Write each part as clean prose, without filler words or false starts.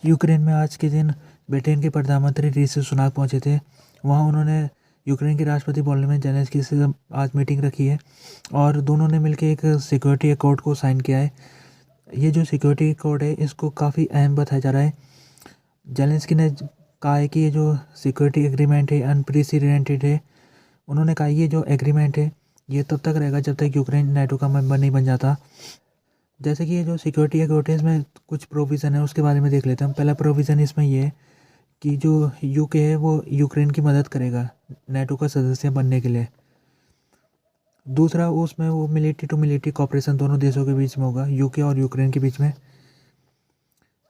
Ukraine में आज के दिन ब्रिटेन के प्रधानमंत्री ऋषि सुनाक पहुंचे थे। वहां उन्होंने यूक्रेन के राष्ट्रपति वोलोदिमीर ज़ेलेंस्की से आज मीटिंग रखी है और दोनों ने मिलकर एक सिक्योरिटी अकॉर्ड को साइन किया है। ये जो सिक्योरिटी अकॉर्ड है इसको काफ़ी अहम बताया जा रहा है। ज़ेलेंस्की ने कहा है कि ये जो सिक्योरिटी एग्रीमेंट है अनप्रेसिडेंटेड है। उन्होंने कहा ये जो एग्रीमेंट है ये तब तक रहेगा जब तक यूक्रेन नेटो का मेंबर नहीं बन जाता। जैसे कि ये जो सिक्योरिटी अकॉर्ड है इसमें कुछ प्रोविज़न है, उसके बारे में देख लेते हैं। पहला प्रोविज़न इसमें ये है कि जो यूके है वो यूक्रेन की मदद करेगा नेटो का सदस्य बनने के लिए। दूसरा उसमें वो मिलिट्री टू मिलिट्री कॉपरेशन दोनों देशों के बीच में होगा, यूके और यूक्रेन के बीच में।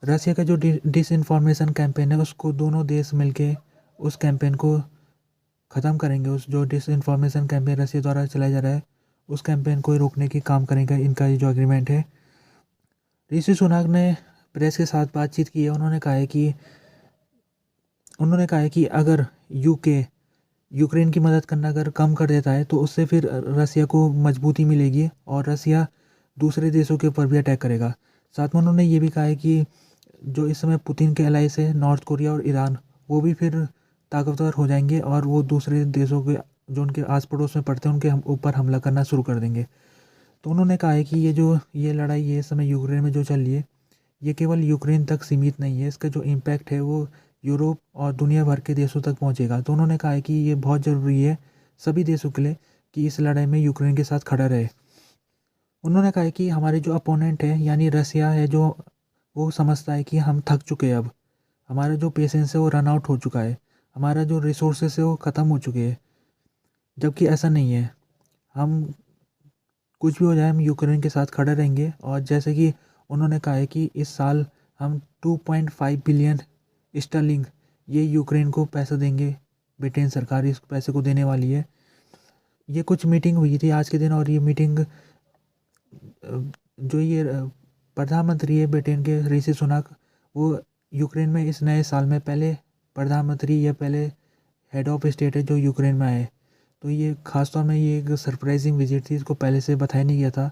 रसिया का जो डिसइंफॉर्मेशन कैंपेन है उसको दोनों देश मिलके उस कैंपेन को ख़त्म करेंगे। उस जो डिसइंफॉर्मेशन कैंपेन रसिया द्वारा चलाया जा रहा है उस कैंपेन को रोकने की काम करेगा इनका ये जो एग्रीमेंट है। ऋषि सुनाक ने प्रेस के साथ बातचीत की है। उन्होंने कहा है कि अगर यूके यूक्रेन की मदद करना अगर कम कर देता है तो उससे फिर रसिया को मजबूती मिलेगी और रसिया दूसरे देशों के ऊपर भी अटैक करेगा। साथ में उन्होंने ये भी कहा है कि जो इस समय पुतिन के एलाइस है नॉर्थ कोरिया और ईरान, वो भी फिर ताकतवर हो जाएंगे और वो दूसरे देशों के जो उनके आस पड़ोस में पड़ते हैं उनके ऊपर हमला करना शुरू कर देंगे। तो उन्होंने कहा है कि ये लड़ाई ये इस समय यूक्रेन में जो चल रही है ये केवल यूक्रेन तक सीमित नहीं है, इसका जो इम्पैक्ट है वो यूरोप और दुनिया भर के देशों तक पहुंचेगा। तो उन्होंने कहा है कि ये बहुत ज़रूरी है सभी देशों के लिए कि इस लड़ाई में यूक्रेन के साथ खड़ा रहे। उन्होंने कहा है कि हमारे जो अपोनेंट है यानी रसिया है, जो वो समझता है कि हम थक चुके हैं, अब हमारा जो पेशेंस है वो रन आउट हो चुका है, हमारा जो रिसोर्सेस है वो ख़त्म हो चुके हैं। जबकि ऐसा नहीं है, हम कुछ भी हो जाए हम यूक्रेन के साथ खड़े रहेंगे। और जैसे कि उन्होंने कहा है कि इस साल हम 2.5 बिलियन स्टर्लिंग ये यूक्रेन को पैसा देंगे। ब्रिटेन सरकार इस पैसे को देने वाली है। ये कुछ मीटिंग हुई थी आज के दिन और ये मीटिंग जो ये प्रधानमंत्री है ब्रिटेन के ऋषि सुनाक, वो यूक्रेन में इस नए साल में पहले प्रधानमंत्री या पहले हेड ऑफ स्टेट है जो यूक्रेन में आए। तो ये ख़ास तौर में ये एक सरप्राइजिंग विजिट थी, इसको पहले से बताया नहीं गया था।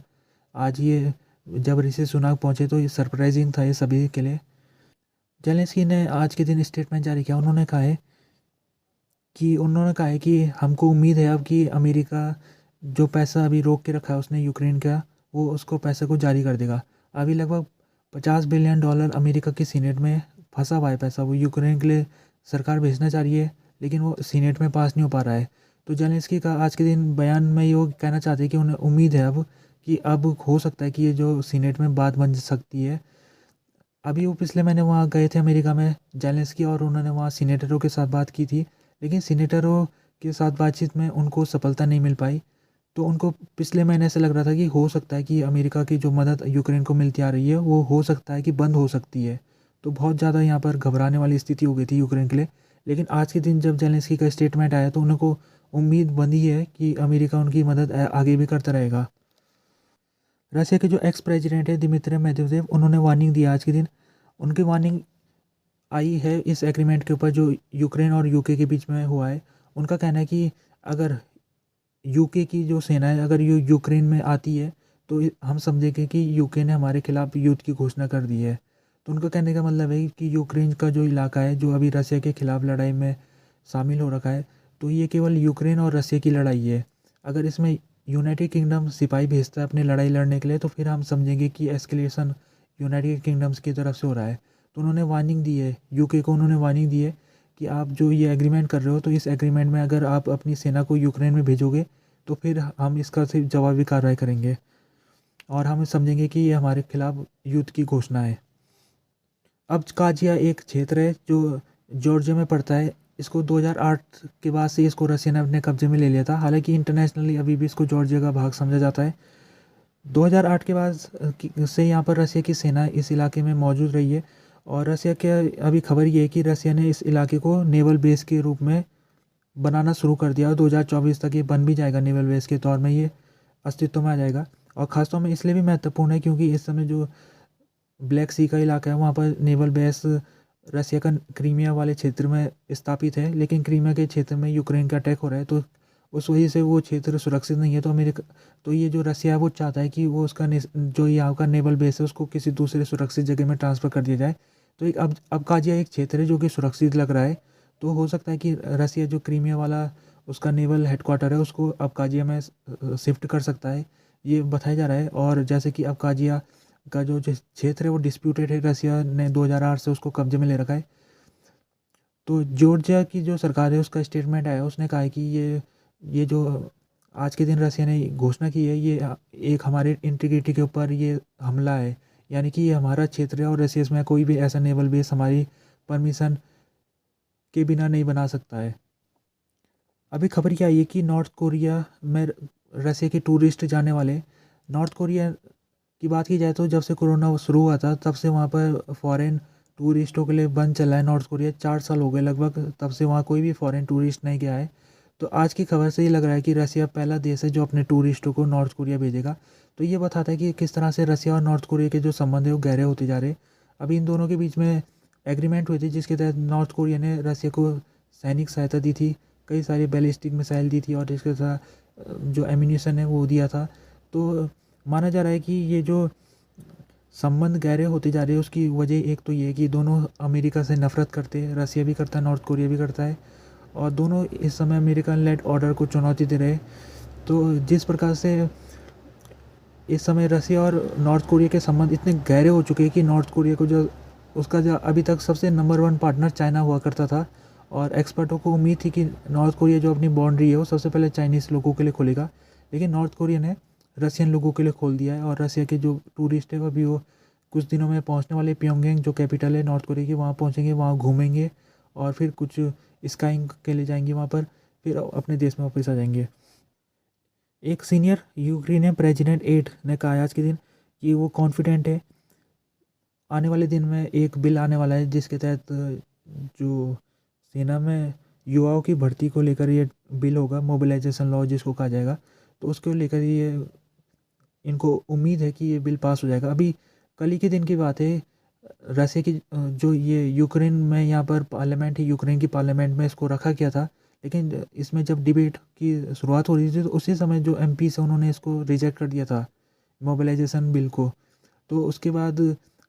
आज ये जब ऋषि सुनाक पहुँचे तो ये सरप्राइजिंग था ये सभी के लिए। ज़ेलेंस्की ने आज के दिन स्टेटमेंट जारी किया। उन्होंने कहा है कि हमको उम्मीद है अब कि अमेरिका जो पैसा अभी रोक के रखा है उसने यूक्रेन का, वो उसको पैसे को जारी कर देगा। अभी लगभग $50 बिलियन अमेरिका की सीनेट में फंसा हुआ है पैसा, वो यूक्रेन के लिए सरकार भेजना चाह रही है लेकिन वो सीनेट में पास नहीं हो पा रहा है। तो ज़ेलेंस्की का आज के दिन बयान में ये कहना चाहते हैं कि उन्हें उम्मीद है अब कि अब हो सकता है कि ये जो सीनेट में बात बन सकती है। अभी वो पिछले महीने वहाँ गए थे अमेरिका में ज़ेलेंस्की, और उन्होंने वहाँ सीनेटरों के साथ बात की थी, लेकिन सीनेटरों के साथ बातचीत में उनको सफलता नहीं मिल पाई। तो उनको पिछले महीने से लग रहा था कि हो सकता है कि अमेरिका की जो मदद यूक्रेन को मिलती आ रही है वो हो सकता है कि बंद हो सकती है। तो बहुत ज़्यादा यहाँ पर घबराने वाली स्थिति हो गई थी यूक्रेन के लिए। लेकिन आज के दिन जब ज़ेलेंस्की का स्टेटमेंट आया तो उनको उम्मीद बंधी है कि अमेरिका उनकी मदद आगे भी करता रहेगा। रशिया के जो एक्स प्रेसिडेंट है दिमित्री मेदवेदेव, उन्होंने वार्निंग दी आज के दिन। उनकी वार्निंग आई है इस एग्रीमेंट के ऊपर जो यूक्रेन और यूके के बीच में हुआ है। उनका कहना है कि अगर यूके की जो सेना है अगर यूक्रेन में आती है तो हम समझेंगे कि यूके ने हमारे खिलाफ युद्ध की घोषणा कर दी है। तो उनका कहने का मतलब है कि यूक्रेन का जो इलाका है जो अभी रसिया के खिलाफ लड़ाई में शामिल हो रखा है, तो ये केवल यूक्रेन और रसिया की लड़ाई है। अगर इसमें यूनाइटेड किंगडम सिपाही भेजता है अपनी लड़ाई लड़ने के लिए तो फिर हम समझेंगे कि एस्केलेशन यूनाइटेड किंगडम्स की तरफ से हो रहा है। तो उन्होंने वार्निंग दी है यूके को, उन्होंने वार्निंग दी है कि आप जो ये एग्रीमेंट कर रहे हो तो इस एग्रीमेंट में अगर आप अपनी सेना को यूक्रेन में भेजोगे तो फिर हम इसका सिर्फ जवाबी कार्रवाई करेंगे और हम समझेंगे कि ये हमारे खिलाफ युद्ध की घोषणा है। अब काजिया एक क्षेत्र है जो जॉर्जिया में पड़ता है। इसको 2008 के बाद से इसको रसिया ने अपने कब्जे में ले लिया था। हालांकि इंटरनेशनली अभी भी इसको जॉर्जिया का भाग समझा जाता है। 2008 के बाद से यहाँ पर रसिया की सेना इस इलाके में मौजूद रही है। और रसिया के अभी खबर ये है कि रसिया ने इस इलाके को नेवल बेस के रूप में बनाना शुरू कर दिया और 2024 तक ये बन भी जाएगा, नेवल बेस के तौर में ये अस्तित्व में आ जाएगा। और ख़ासतौर में इसलिए भी महत्वपूर्ण है क्योंकि इस समय जो ब्लैक सी का इलाका है वहाँ पर नेवल बेस रसिया का क्रीमिया वाले क्षेत्र में स्थापित है, लेकिन क्रीमिया के क्षेत्र में यूक्रेन का अटैक हो रहा है तो उस वजह से वो क्षेत्र सुरक्षित नहीं है। तो अमेरिका तो ये जो रसिया है वो चाहता है कि वो उसका जो यहाँ का नेवल बेस है उसको किसी दूसरे सुरक्षित जगह में ट्रांसफ़र कर दिया जाए। तो एक अब अबकाजिया एक क्षेत्र है जो कि सुरक्षित लग रहा है। तो हो सकता है कि रसिया जो क्रीमिया वाला उसका नेवल हेडक्वार्टर है उसको अबकाजिया में शिफ्ट कर सकता है, ये बताया जा रहा है। और जैसे कि अबकाजिया का जो क्षेत्र है वो डिस्प्यूटेड है, रसिया ने 2008 से उसको कब्जे में ले रखा है। तो जॉर्जिया की जो सरकार है उसका स्टेटमेंट आया, उसने कहा है कि ये जो आज के दिन रसिया ने घोषणा की है ये एक हमारे इंटीग्रिटी के ऊपर ये हमला है, यानी कि ये हमारा क्षेत्र है और रसिया इसमें कोई भी ऐसा नेवल बेस हमारी परमिशन के बिना नहीं बना सकता है। अभी खबर क्या आई है कि नॉर्थ कोरिया में रसिया के टूरिस्ट जाने वाले, नॉर्थ कोरिया की बात की जाए तो जब से कोरोना शुरू हुआ था तब से वहाँ पर फॉरेन टूरिस्टों के लिए बंद चला है नॉर्थ कोरिया। 4 साल हो गए लगभग, तब से वहाँ कोई भी फॉरेन टूरिस्ट नहीं गया है। तो आज की खबर से ये लग रहा है कि रसिया पहला देश है जो अपने टूरिस्टों को नॉर्थ कोरिया भेजेगा। तो ये बताता है कि किस तरह से रसिया और नॉर्थ कोरिया के जो संबंध है वो गहरे होते जा रहे हैं। अभी इन दोनों के बीच में एग्रीमेंट हुई थी जिसके तहत नॉर्थ कोरिया ने रसिया को सैनिक सहायता दी थी, कई सारी बैलिस्टिक मिसाइल दी थी और इसके साथ जो एम्यूनिशन है वो दिया था। तो माना जा रहा है कि ये जो संबंध गहरे होते जा रहे हैं उसकी वजह एक तो ये है कि दोनों अमेरिका से नफरत करते हैं, रसिया भी करता है नॉर्थ कोरिया भी करता है, और दोनों इस समय अमेरिकन लेड ऑर्डर को चुनौती दे रहे हैं। तो जिस प्रकार से इस समय रसिया और नॉर्थ कोरिया के संबंध इतने गहरे हो चुके हैं कि नॉर्थ कोरिया को जो उसका जो अभी तक सबसे नंबर 1 पार्टनर चाइना हुआ करता था, और एक्सपर्टों को उम्मीद थी कि नॉर्थ कोरिया जो अपनी बाउंड्री है वो सबसे पहले चाइनीज़ लोगों के लिए खोलेगा, लेकिन नॉर्थ कोरिया ने रसियन लोगों के लिए खोल दिया है। और रसिया के जो टूरिस्ट है वो अभी वो कुछ दिनों में पहुंचने वाले प्योंगयांग जो कैपिटल है नॉर्थ कोरिया की, वहाँ पहुँचेंगे, वहाँ घूमेंगे और फिर कुछ स्काइंग के लिए जाएंगे वहाँ पर, फिर अपने देश में वापस आ जाएंगे। एक सीनियर यूक्रेनियन प्रेसिडेंट एड ने कहा आज के दिन कि वो कॉन्फिडेंट है आने वाले दिन में एक बिल आने वाला है जिसके तहत जो सेना में युवाओं की भर्ती को लेकर ये बिल होगा, मोबिलाइजेशन लॉ जिसको कहा जाएगा। तो उसको लेकर ये इनको उम्मीद है कि ये बिल पास हो जाएगा। अभी कल ही के दिन की बात है, रसिया की जो ये यूक्रेन में यहाँ पर पार्लियामेंट है, यूक्रेन की पार्लियामेंट में इसको रखा गया था, लेकिन इसमें जब डिबेट की शुरुआत हो रही थी तो उसी समय जो एमपीज़ हैं उन्होंने इसको रिजेक्ट कर दिया था, मोबिलाइजेशन बिल को। तो उसके बाद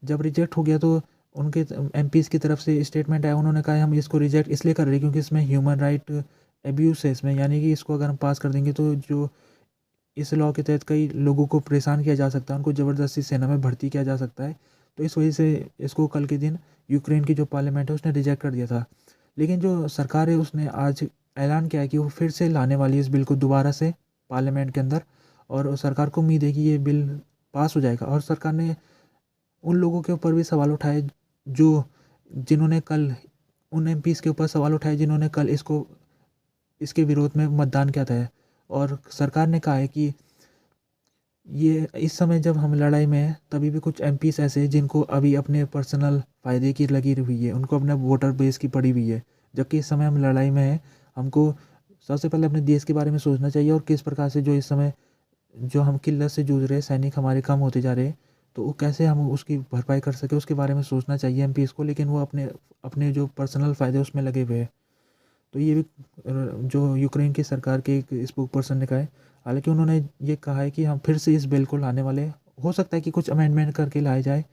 जब रिजेक्ट हो गया तो उनके एमपीज़ की तरफ से स्टेटमेंट आया, उन्होंने कहा हम इसको रिजेक्ट इसलिए कर रहे हैं क्योंकि इसमें ह्यूमन राइट एब्यूज़ है इसमें, यानी कि इसको अगर हम पास कर देंगे तो जो इस लॉ के तहत कई लोगों को परेशान किया जा सकता है, उनको ज़बरदस्ती सेना में भर्ती किया जा सकता है। तो इस वजह से इसको कल के दिन यूक्रेन की जो पार्लियामेंट है उसने रिजेक्ट कर दिया था। लेकिन जो सरकार है उसने आज ऐलान किया है कि वो फिर से लाने वाली है इस बिल को दोबारा से पार्लियामेंट के अंदर, और सरकार को उम्मीद है कि ये बिल पास हो जाएगा। और सरकार ने उन लोगों के ऊपर भी सवाल उठाए जो जिन्होंने कल उन एमपीज़ के ऊपर सवाल उठाए जिन्होंने कल इसको इसके विरोध में मतदान किया था। और सरकार ने कहा है कि ये इस समय जब हम लड़ाई में हैं तभी भी कुछ एमपीस ऐसे हैं जिनको अभी अपने पर्सनल फ़ायदे की लगी हुई है, उनको अपने वोटर बेस की पड़ी हुई है, जबकि इस समय हम लड़ाई में हैं। हमको सबसे पहले अपने देश के बारे में सोचना चाहिए और किस प्रकार से जो इस समय जो हम किल्लत से जूझ रहे हैं, सैनिक हमारे कम होते जा रहे हैं, तो वो कैसे हम उसकी भरपाई कर सकें उसके बारे में सोचना चाहिए एमपीस को, लेकिन वो अपने अपने जो पर्सनल फ़ायदे उसमें लगे हुए हैं। तो ये भी जो यूक्रेन की सरकार के एक स्पोक पर्सन ने कहा है। हालांकि उन्होंने ये कहा है कि हम फिर से इस बिल को लाने वाले हैं। हो सकता है कि कुछ अमेंडमेंट करके लाए जाए